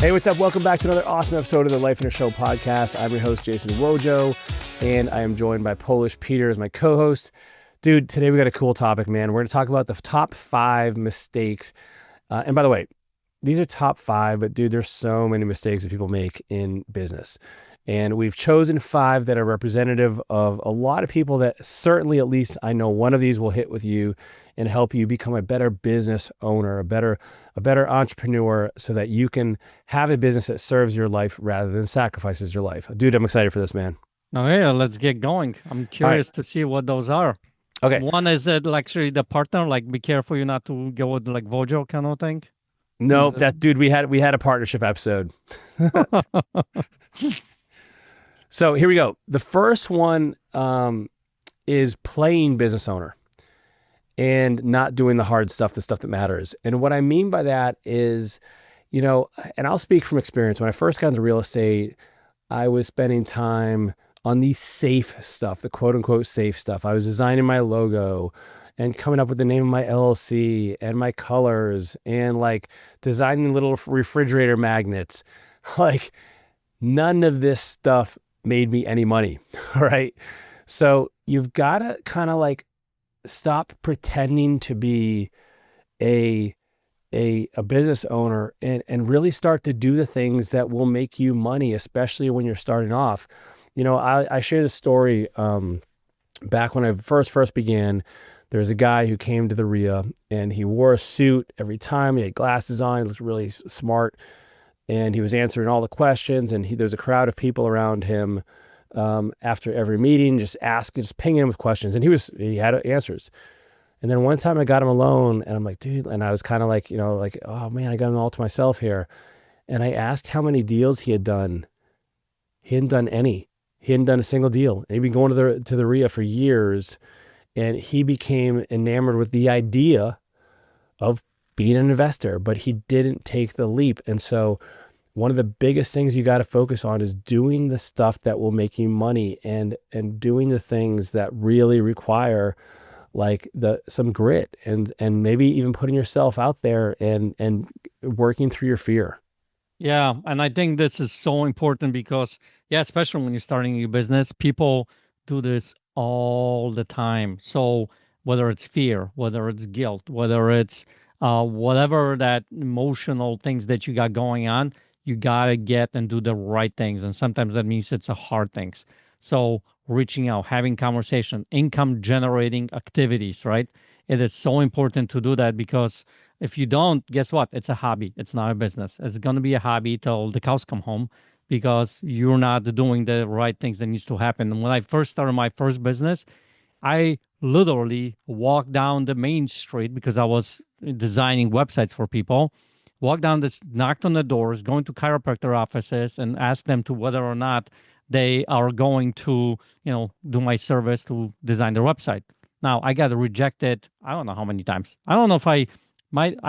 Hey, what's up? Welcome back to another awesome episode of the Lifeonaire Show podcast. I'm your host, Jason Wojo, and I am joined by Polish Peter as my co-host. Dude, today we got a cool topic, man. We're going to talk about the top 5 mistakes. And by the way, these are top 5, but dude, there's so many mistakes that people make in business. And we've chosen 5 that are representative of a lot of people that certainly, at least I know one of these will hit with you and help you become a better business owner, a better entrepreneur, so that you can have a business that serves your life rather than sacrifices your life. Dude, I'm excited for this, man. Okay, let's get going. I'm curious to see what those are. Okay. One is actually the partner, like be careful you not to go with like Wojo kind of thing. No, that dude, we had a partnership episode. So here we go. The first one is playing business owner and not doing the hard stuff, the stuff that matters. And what I mean by that is, you know, and I'll speak from experience. When I first got into real estate, I was spending time on the safe stuff, the quote unquote safe stuff. I was designing my logo and coming up with the name of my LLC and my colors and like designing little refrigerator magnets. Like none of this stuff made me any money, right? So you've got to kind of like stop pretending to be a business owner and really start to do the things that will make you money, especially when you're starting off. You know, I share this story back when I first began. There was a guy who came to the RIA and he wore a suit every time. He had glasses on. He looked really smart. And he was answering all the questions, and there's a crowd of people around him after every meeting, just pinging him with questions, and he had answers. And then one time I got him alone, and I'm like, dude, and I was kind of like, you know, like, oh man, I got him all to myself here. And I asked how many deals he had done. He hadn't done any. He hadn't done a single deal. And he'd been going to the RIA for years, and he became enamored with the idea of being an investor, but he didn't take the leap. And so one of the biggest things you got to focus on is doing the stuff that will make you money and doing the things that really require like some grit and maybe even putting yourself out there and working through your fear. Yeah, and I think this is so important because, yeah, especially when you're starting your business, people do this all the time. So whether it's fear, whether it's guilt, whether it's whatever that emotional things that you got going on, you got to get and do the right things. And sometimes that means it's a hard things. So reaching out, having conversation, income generating activities, right? It is so important to do that because if you don't, guess what? It's a hobby. It's not a business. It's going to be a hobby till the cows come home because you're not doing the right things that needs to happen. And when I first started my first business, I literally walked down the main street because I was designing websites for people. Walked down this, knocked on the doors, going to chiropractor offices and asked them to whether or not they are going to, you know, do my service to design their website. Now I got rejected. I don't know how many times. I don't know if I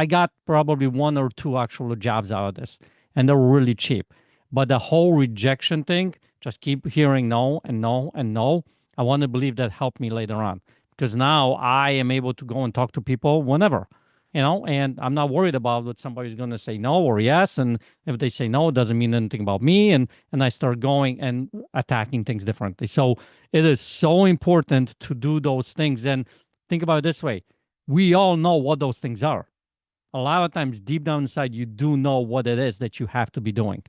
got probably 1 or 2 actual jobs out of this, and they're really cheap. But the whole rejection thing, just keep hearing no and no and no. I want to believe that helped me later on because now I am able to go and talk to people whenever, you know, and I'm not worried about what somebody's going to say no or yes. And if they say no, it doesn't mean anything about me. And I start going and attacking things differently. So it is so important to do those things. And think about it this way. We all know what those things are. A lot of times deep down inside, you do know what it is that you have to be doing.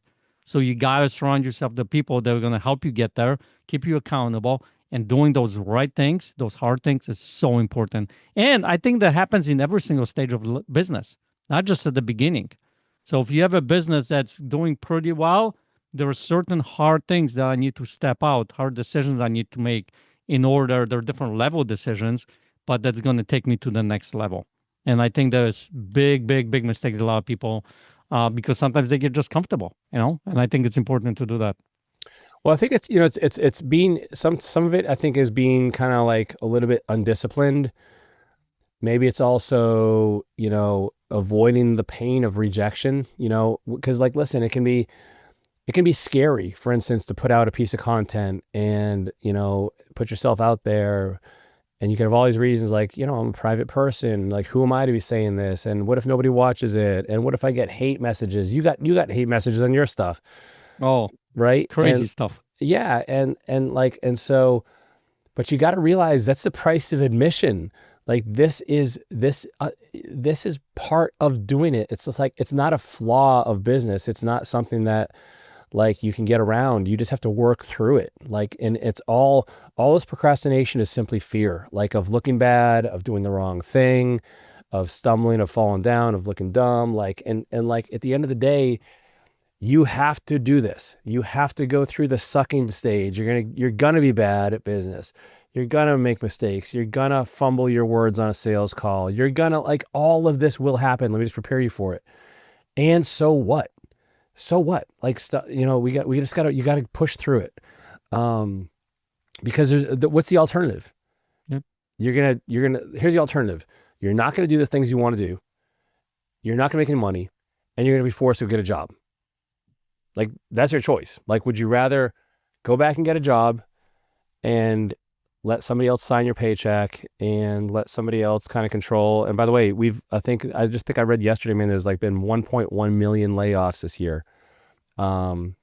So you got to surround yourself with people that are going to help you get there, keep you accountable, and doing those right things, those hard things is so important. And I think that happens in every single stage of business, not just at the beginning. So if you have a business that's doing pretty well, there are certain hard things that I need to step out, hard decisions I need to make in order. There are different level decisions, but that's going to take me to the next level. And I think there's big mistakes a lot of people because sometimes they get just comfortable, you know, and I think it's important to do that. Well, I think it's, you know, it's being some of it I think is being kind of like a little bit undisciplined. Maybe it's also, you know, avoiding the pain of rejection, you know, because like, listen, it can be scary, for instance, to put out a piece of content and, you know, put yourself out there And you can have all these reasons like, I'm a private person. Like, who am I to be saying this? And what if nobody watches it? And what if I get hate messages? You got hate messages on your stuff, Oh, right? crazy And stuff. yeah, and so, but you got to realize that's the price of admission. Like this is part of doing it. It's just like, it's not a flaw of business. It's not something that like you can get around. You just have to work through it. Like, and it's all this procrastination is simply fear, like of looking bad, of doing the wrong thing, of stumbling, of falling down, of looking dumb. Like, and like at the end of the day, you have to do this. You have to go through the sucking stage. You're gonna be bad at business. You're gonna make mistakes. You're gonna fumble your words on a sales call. You're gonna like all of this will happen. Let me just prepare you for it. And so what? So what? Like you gotta push through it. Because what's the alternative? Yep. Here's the alternative. You're not gonna do the things you want to do. You're not gonna make any money, and you're gonna be forced to get a job. Like, that's your choice. Like, would you rather go back and get a job and let somebody else sign your paycheck and let somebody else kind of control? And by the way, I just think I read yesterday, man, there's like been 1.1 million layoffs this year. And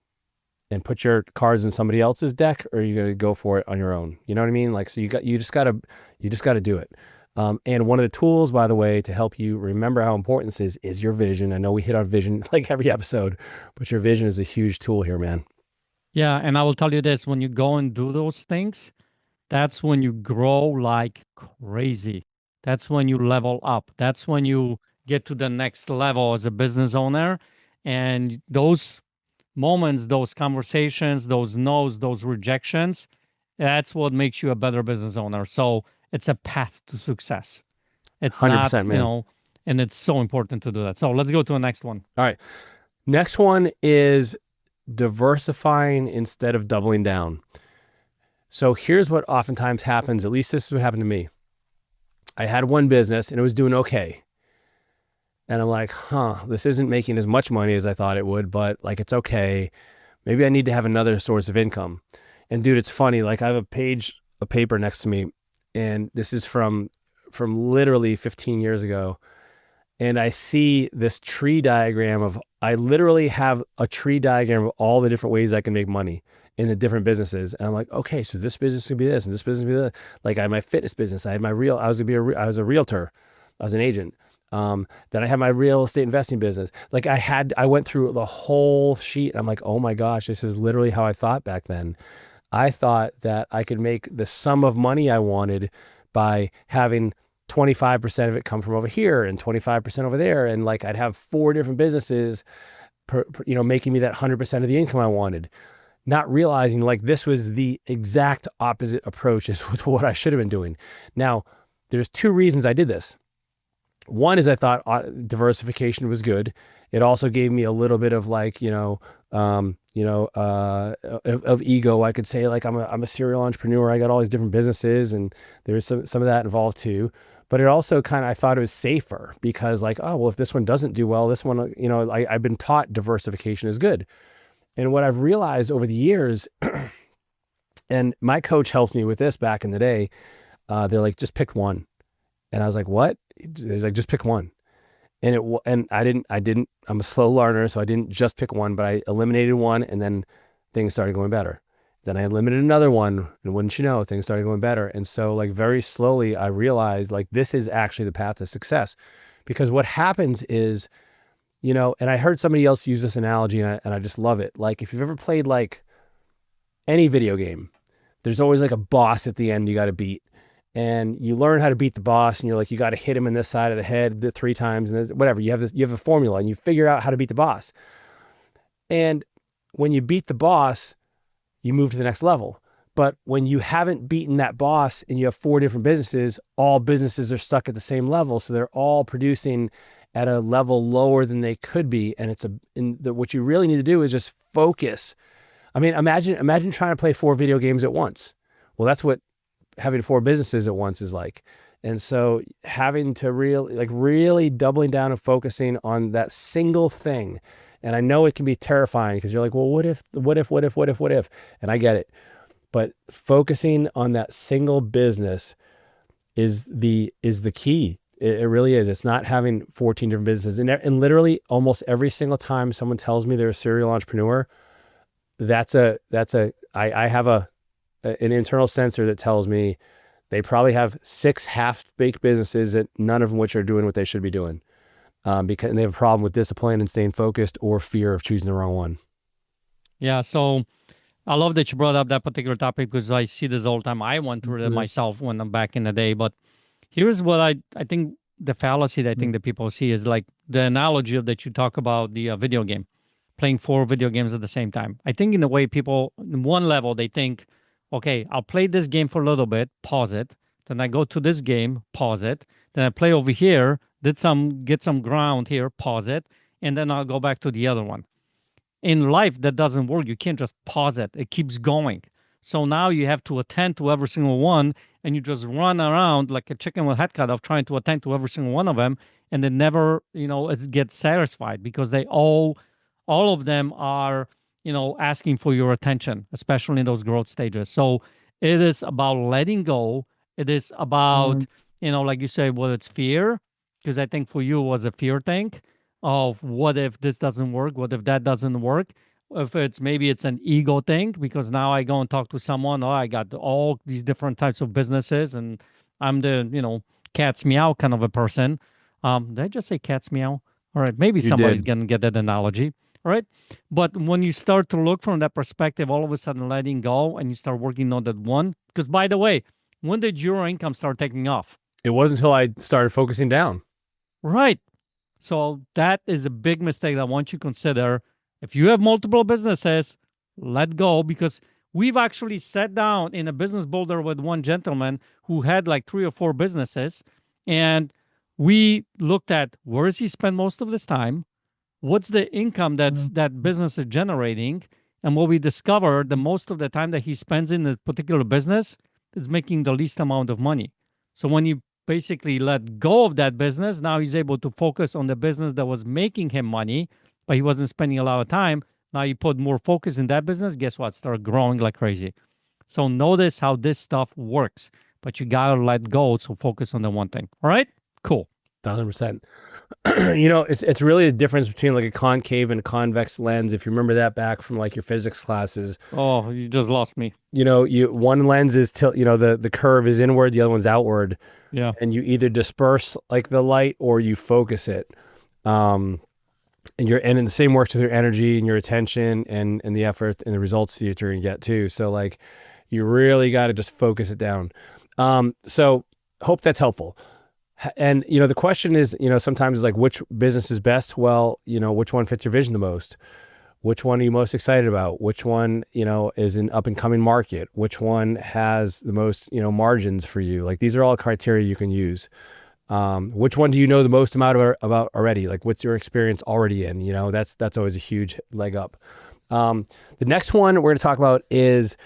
put your cards in somebody else's deck, or you're going to go for it on your own. You know what I mean? Like, so you just gotta do it. And one of the tools, by the way, to help you remember how important this is your vision. I know we hit on vision like every episode, but your vision is a huge tool here, man. Yeah, and I will tell you this, when you go and do those things, that's when you grow like crazy. That's when you level up. That's when you get to the next level as a business owner. And those moments, those conversations, those no's, those rejections, that's what makes you a better business owner. So it's a path to success. It's not, 100%, man. and it's so important to do that. So let's go to the next one. All right. Next one is diversifying instead of doubling down. So here's what oftentimes happens. At least this is what happened to me. I had one business and it was doing okay. And I'm like, this isn't making as much money as I thought it would, but like, it's okay. Maybe I need to have another source of income. And dude, it's funny. Like, I have a page of paper next to me, and this is from literally 15 years ago. And I see this tree diagram I literally have a tree diagram of all the different ways I can make money in the different businesses. And I'm like, okay, so this business could be this, and this business could be that. Like, I had my fitness business. I had I was a realtor. I was an agent. Then I had my real estate investing business. Like, I went through the whole sheet. And I'm like, oh my gosh, this is literally how I thought back then. I thought that I could make the sum of money I wanted by having 25% of it come from over here and 25% over there. And like, I'd have 4 different businesses, making me that 100% of the income I wanted. Not realizing like this was the exact opposite approach as with what I should have been doing. Now, there's 2 reasons I did this. One is I thought diversification was good. It also gave me a little bit of like, of ego. I could say like, I'm a serial entrepreneur. I got all these different businesses, and there's some of that involved too. But it also I thought it was safer because like, oh, well, if this one doesn't do well, this one, I've been taught diversification is good. And what I've realized over the years, and my coach helped me with this back in the day, they're like, just pick one. And I was like, what? He's like, just pick one. And I didn't, I'm a slow learner, so I didn't just pick one, but I eliminated one, and then things started going better. Then I eliminated another one, and wouldn't you know, things started going better. And so like very slowly I realized like this is actually the path to success. Because what happens is, and I heard somebody else use this analogy, and I just love it. Like, if you've ever played like any video game, there's always like a boss at the end you got to beat. And you learn how to beat the boss, and you're like, you got to hit him in this side of the head 3 times, and whatever. You have a formula, and you figure out how to beat the boss. And when you beat the boss, you move to the next level. But when you haven't beaten that boss and you have 4 different businesses, all businesses are stuck at the same level, so they're all producing at a level lower than they could be. And what you really need to do is just focus. I mean, imagine trying to play 4 video games at once. Well, that's what having 4 businesses at once is like. And so having to really doubling down and focusing on that single thing. And I know it can be terrifying because you're like, well, what if? And I get it. But focusing on that single business the key. It really is. It's not having 14 different businesses. And literally almost every single time someone tells me they're a serial entrepreneur, I have an internal sensor that tells me they probably have 6 half-baked businesses that none of which are doing what they should be doing. Because they have a problem with discipline and staying focused, or fear of choosing the wrong one. Yeah. So I love that you brought up that particular topic because I see this all the time. I went through it myself when I'm back in the day. But here's what I think the fallacy that I think that people see is like the analogy of that you talk about the video game, playing 4 video games at the same time. I think in the way people, in one level, they think, okay, I'll play this game for a little bit, pause it. Then I go to this game, pause it. Then I play over here, get some ground here, pause it. And then I'll go back to the other one. In life, that doesn't work. You can't just pause it. It keeps going. So now you have to attend to every single one, and you just run around like a chicken with head cut off trying to attend to every single one of them, and then never, it gets satisfied because they all of them are, asking for your attention, especially in those growth stages. So it is about letting go. It is about, like you say, well, it's fear, because I think for you it was a fear thing of what if this doesn't work? What if that doesn't work? If maybe it's an ego thing, because now I go and talk to someone, I got all these different types of businesses and I'm the, cat's meow kind of a person. Did I just say cat's meow? All right. Maybe somebody's going to get that analogy. All right. But when you start to look from that perspective, all of a sudden letting go and you start working on that one, because by the way, when did your income start taking off? It wasn't until I started focusing down. Right. So that is a big mistake that I want you to consider. If you have multiple businesses, let go, because we've actually sat down in a business builder with one gentleman who had like 3 or 4 businesses. And we looked at where does he spend most of his time? What's the income that business is generating? And what we discovered, the most of the time that he spends in a particular business is making the least amount of money. So when you basically let go of that business, now he's able to focus on the business that was making him money, but he wasn't spending a lot of time. Now you put more focus in that business, guess what? Start growing like crazy. So notice how this stuff works, but you gotta let go, so focus on the one thing. All right? Cool. 1,000%. It's really a difference between like a concave and a convex lens. If you remember that back from like your physics classes. Oh, you just lost me. One lens is the curve is inward, the other one's outward. Yeah. And you either disperse like the light or you focus it. And the same works with your energy and your attention and the effort and the results that you're gonna get too. So like you really got to just focus it down. So hope that's helpful. And, the question is, sometimes it's like, which business is best? Well, which one fits your vision the most? Which one are you most excited about? Which one, is an up and coming market? Which one has the most, margins for you? Like these are all criteria you can use. Which one do you know the most amount about already? Like what's your experience already in? That's always a huge leg up. The next one we're going to talk about is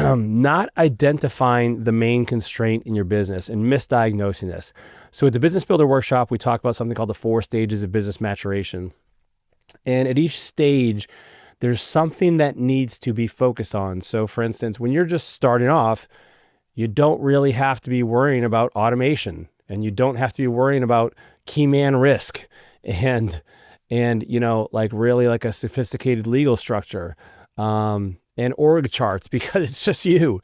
not identifying the main constraint in your business and misdiagnosing this. So at the Business Builder Workshop, we talk about something called the 4 stages of business maturation. And at each stage, there's something that needs to be focused on. So for instance, when you're just starting off, you don't really have to be worrying about automation, and you don't have to be worrying about key man risk and like really like a sophisticated legal structure. And org charts, because it's just you.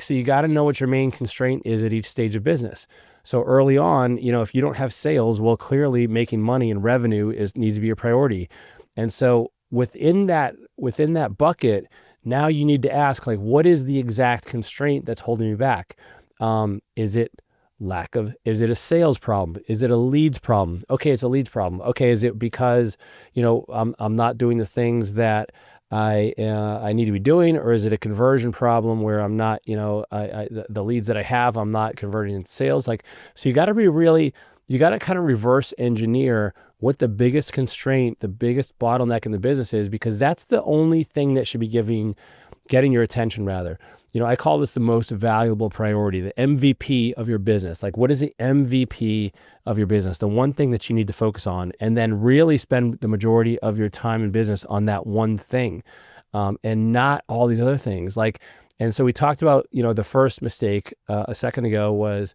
So you got to know what your main constraint is at each stage of business. So early on, if you don't have sales, well, clearly making money and revenue needs to be your priority. And so within that bucket, now you need to ask, like, what is the exact constraint that's holding me back? Is it a sales problem? Is it a leads problem? Okay, it's a leads problem. Okay, is it because, I'm not doing the things that I need to be doing, or is it a conversion problem where I'm not, the leads that I have, I'm not converting into sales? So you got to kind of reverse engineer what the biggest constraint, the biggest bottleneck in the business is, because that's the only thing that should be getting your attention rather. I call this the most valuable priority, the MVP of your business. Like, what is the MVP of your business? The one thing that you need to focus on, and then really spend the majority of your time in business on that one thing, and not all these other things. Like, And so we talked about, the first mistake a second ago was,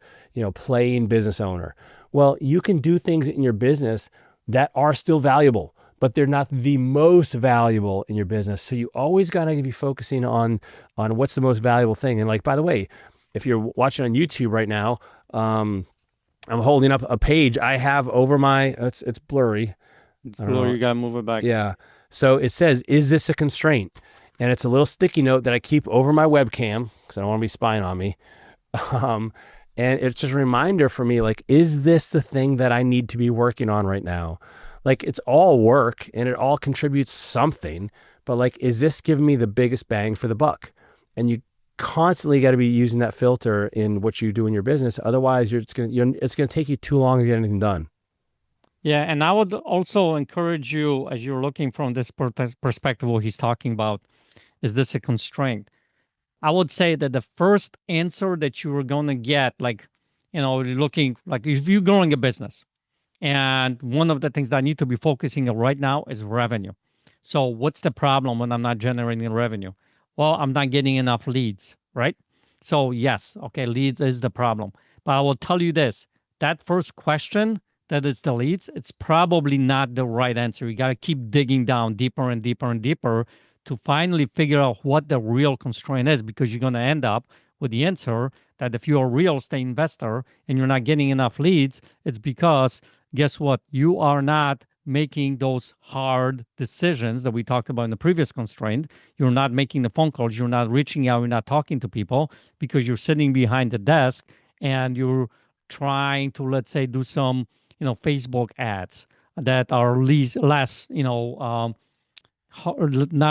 plain business owner. Well, you can do things in your business that are still valuable, but they're not the most valuable in your business. So you always got to be focusing on what's the most valuable thing. And like, by the way, if you're watching on YouTube right now, I'm holding up a page I have over my, it's blurry. It's blurry, you got to move it back. Yeah. So it says, is this a constraint? And it's a little sticky note that I keep over my webcam because I don't want to be spying on me. And it's just a reminder for me, like, is this the thing that I need to be working on right now? Like, it's all work and it all contributes something, but like, is this giving me the biggest bang for the buck? And you constantly got to be using that filter in what you do in your business. Otherwise, it's going to take you too long to get anything done. Yeah, and I would also encourage you, as you're looking from this perspective, what he's talking about, is this a constraint? I would say that the first answer that you are going to get, like, you're looking, like if you're growing a business, and one of the things that I need to be focusing on right now is revenue. So what's the problem when I'm not generating revenue? Well, I'm not getting enough leads, right? So yes, okay, leads is the problem. But I will tell you this, that first question, that is the leads, it's probably not the right answer. You got to keep digging down deeper and deeper and deeper to finally figure out what the real constraint is, because you're going to end up with the answer that if you're a real estate investor and you're not getting enough leads, it's because, guess what? You are not making those hard decisions that we talked about in the previous constraint. You're not making the phone calls. You're not reaching out. You're not talking to people because you're sitting behind the desk and you're trying to, let's say, do some, Facebook ads that are less, not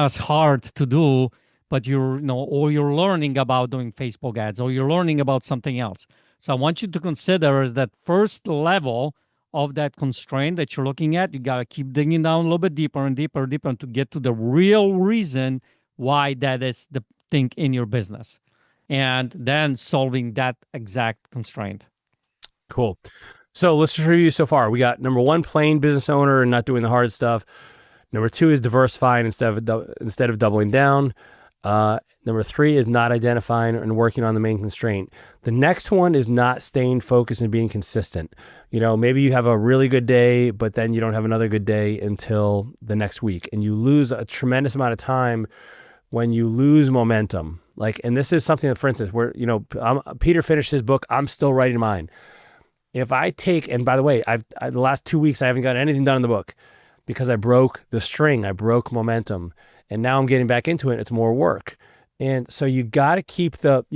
as hard to do, but or you're learning about doing Facebook ads, or you're learning about something else. So I want you to consider that first level of that constraint that you're looking at. You got to keep digging down a little bit deeper and deeper and deeper to get to the real reason why that is the thing in your business, and then solving that exact constraint. Cool. So let's just review so far. We got number 1, plain business owner and not doing the hard stuff. Number 2 is diversifying instead of doubling down. Number 3 is not identifying and working on the main constraint. The next one is not staying focused and being consistent. Maybe you have a really good day, but then you don't have another good day until the next week, and you lose a tremendous amount of time when you lose momentum. And this is something that, for instance, where Peter finished his book, I'm still writing mine. If I take, and by the way, the last 2 weeks I haven't got anything done in the book because I broke the string, I broke momentum, and now I'm getting back into it. It's more work, and so you got to keep the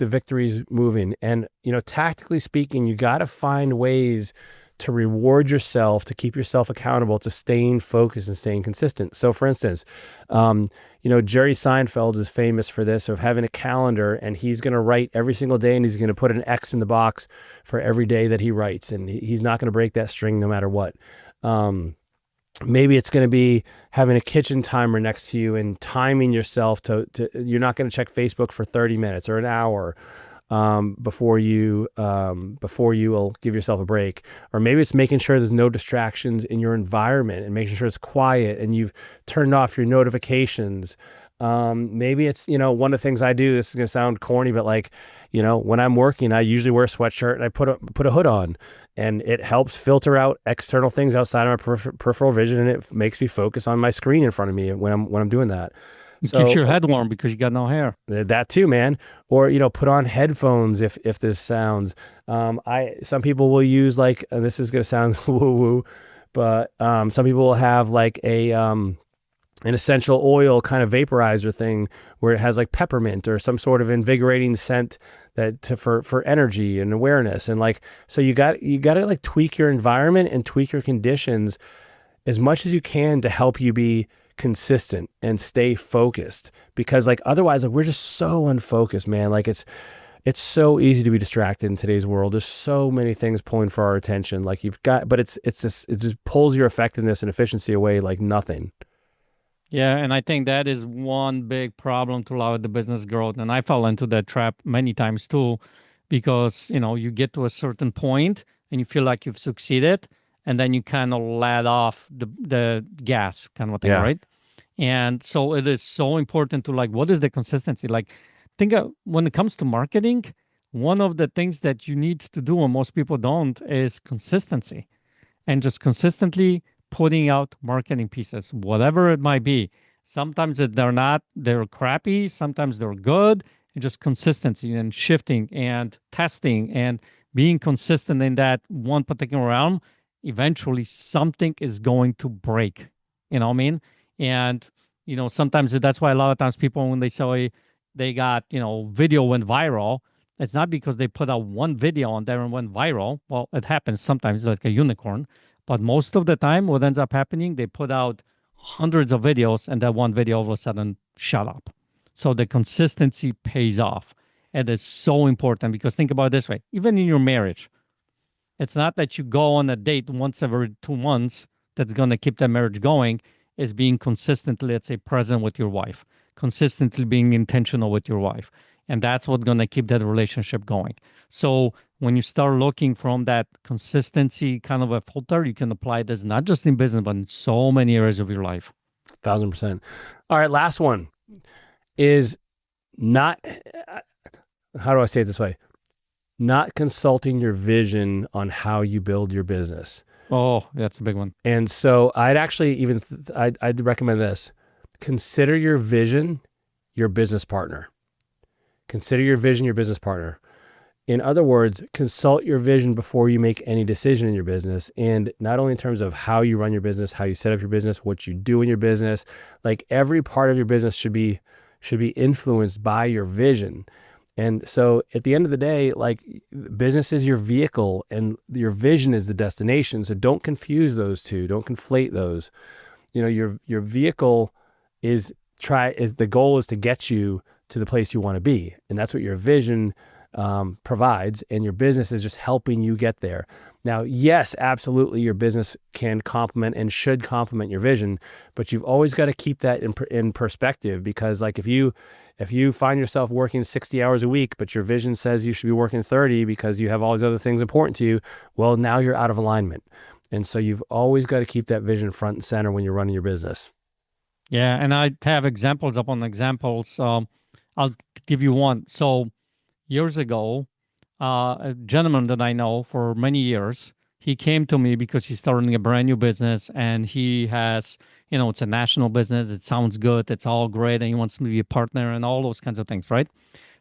victories moving. And tactically speaking, you got to find ways to reward yourself, to keep yourself accountable, to staying focused and staying consistent. So, for instance, Jerry Seinfeld is famous for this, of having a calendar, and he's going to write every single day, and he's going to put an X in the box for every day that he writes, and he's not going to break that string no matter what. Maybe it's going to be having a kitchen timer next to you and timing yourself to you're not going to check Facebook for 30 minutes or an hour before you will give yourself a break. Or maybe it's making sure there's no distractions in your environment and making sure it's quiet and you've turned off your notifications. Maybe it's, one of the things I do, this is going to sound corny, but when I'm working, I usually wear a sweatshirt and I put a hood on, and it helps filter out external things outside of my peripheral vision. And it makes me focus on my screen in front of me when I'm doing that. It keeps your head warm because you got no hair. That too, man. Or, put on headphones if this sounds, some people will use this is going to sound woo-woo, but some people will have an essential oil kind of vaporizer thing where it has peppermint or some sort of invigorating scent for energy and awareness. And so you got to tweak your environment and tweak your conditions as much as you can to help you be consistent and stay focused, because otherwise we're just so unfocused, man. It's so easy to be distracted in today's world. There's so many things pulling for our attention. But it just pulls your effectiveness and efficiency away like nothing. Yeah, and I think that is one big problem to a lot of the business growth. And I fell into that trap many times too, because, you get to a certain point and you feel like you've succeeded, and then you kind of let off the gas kind of thing, right? And so it is so important to what is the consistency? when it comes to marketing, one of the things that you need to do, and most people don't, is consistency, and just consistently putting out marketing pieces, whatever it might be. Sometimes they're crappy, sometimes they're good, and just consistency and shifting and testing and being consistent in that one particular realm. Eventually, something is going to break. You know what I mean? And, sometimes that's why a lot of times people, when they say they got, video went viral, it's not because they put out one video on there and went viral. Well, it happens sometimes, like a unicorn. But most of the time, what ends up happening, they put out hundreds of videos, and that one video all of a sudden shut up. So the consistency pays off. And it's so important, because think about it this way. Even in your marriage, it's not that you go on a date once every 2 months that's going to keep that marriage going. Is being consistently, let's say, present with your wife, consistently being intentional with your wife. And that's what's going to keep that relationship going. So when you start looking from that consistency kind of a filter, you can apply this not just in business, but in so many areas of your life. 1,000%. All right, last one is not, how do I say it this way? Not consulting your vision on how you build your business. Oh, that's a big one. And so I'd actually I'd recommend this. Consider your vision your business partner. Consider your vision your business partner. In other words, consult your vision before you make any decision in your business. And not only in terms of how you run your business, how you set up your business, what you do in your business, like every part of your business should be influenced by your vision. And so at the end of the day, like, business is your vehicle and your vision is the destination. So don't confuse those two. Don't conflate those. Your vehicle the goal is to get you to the place you want to be. And that's what your vision provides. And your business is just helping you get there. Now, yes, absolutely, your business can complement and should complement your vision, but you've always got to keep that in perspective, because like if you find yourself working 60 hours a week, but your vision says you should be working 30 because you have all these other things important to you, well, now you're out of alignment. And so you've always got to keep that vision front and center when you're running your business. Yeah, and I have examples upon examples. I'll give you one. So years ago, a gentleman that I know for many years, he came to me because he's starting a brand new business, and he has, it's a national business. It sounds good. It's all great. And he wants me to be a partner and all those kinds of things, right?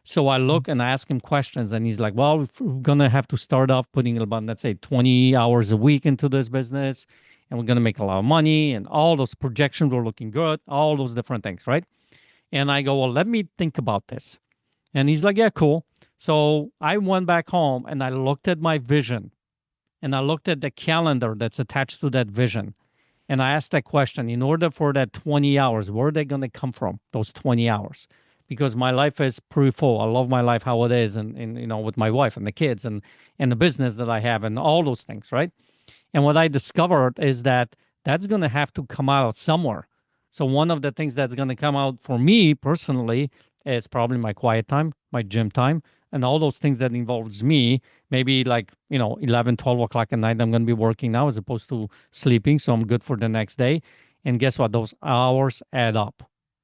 So I look and I ask him questions, and he's like, well, we're going to have to start off putting about, let's say, 20 hours a week into this business, and we're going to make a lot of money, and all those projections were looking good, all those different things, right? And I go, well, let me think about this. And he's like, yeah, cool. So I went back home and I looked at my vision, and I looked at the calendar that's attached to that vision. And I asked that question, in order for that 20 hours, where are they going to come from, those 20 hours? Because my life is pretty full. I love my life how it is, and with my wife and the kids and the business that I have and all those things, right? And what I discovered is that that's going to have to come out somewhere. So one of the things that's going to come out for me personally is probably my quiet time, my gym time, and all those things that involves me. Maybe like, 11, 12 o'clock at night, I'm going to be working now as opposed to sleeping. So I'm good for the next day. And guess what? Those hours add up.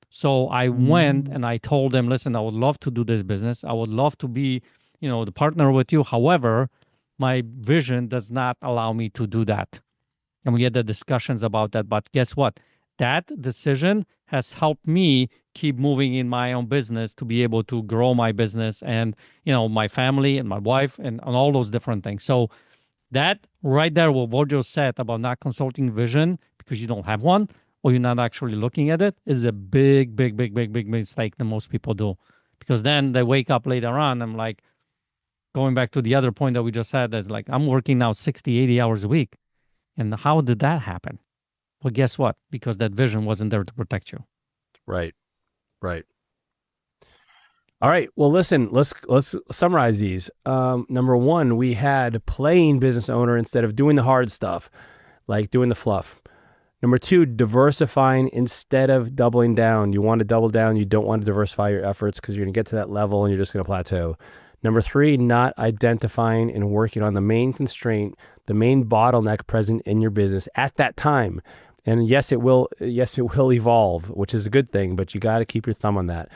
So I went and I told them, listen, I would love to do this business. I would love to be, the partner with you. However, my vision does not allow me to do that. And we had the discussions about that. But guess what? That decision has helped me keep moving in my own business to be able to grow my business and, my family and my wife and all those different things. So that right there, what Wojo said about not consulting vision because you don't have one or you're not actually looking at it, is a big, big, big, big, big mistake that most people do. Because then they wake up later on, I'm like, going back to the other point that we just had, is like, I'm working now 60, 80 hours a week. And how did that happen? Well, guess what? Because that vision wasn't there to protect you. Right. All right. Well, listen, let's summarize these. Number one, we had playing business owner instead of doing the hard stuff, like doing the fluff. Number two, diversifying instead of doubling down. You want to double down. You don't want to diversify your efforts because you're going to get to that level and you're just going to plateau. Number three, not identifying and working on the main constraint, the main bottleneck present in your business at that time. And yes, it will evolve, which is a good thing, but you got to keep your thumb on that.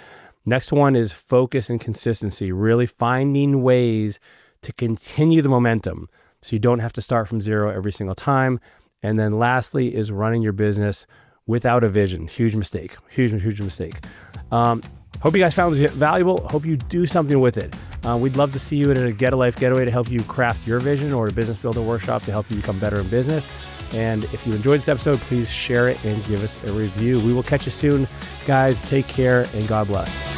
Next one is focus and consistency, really finding ways to continue the momentum so you don't have to start from zero every single time. And then lastly is running your business without a vision. Huge mistake, huge mistake. Hope you guys found this valuable. Hope you do something with it. We'd love to see you at a Get a Life Getaway to help you craft your vision, or a business builder workshop to help you become better in business. And if you enjoyed this episode, please share it and give us a review. We will catch you soon, guys. Take care and God bless.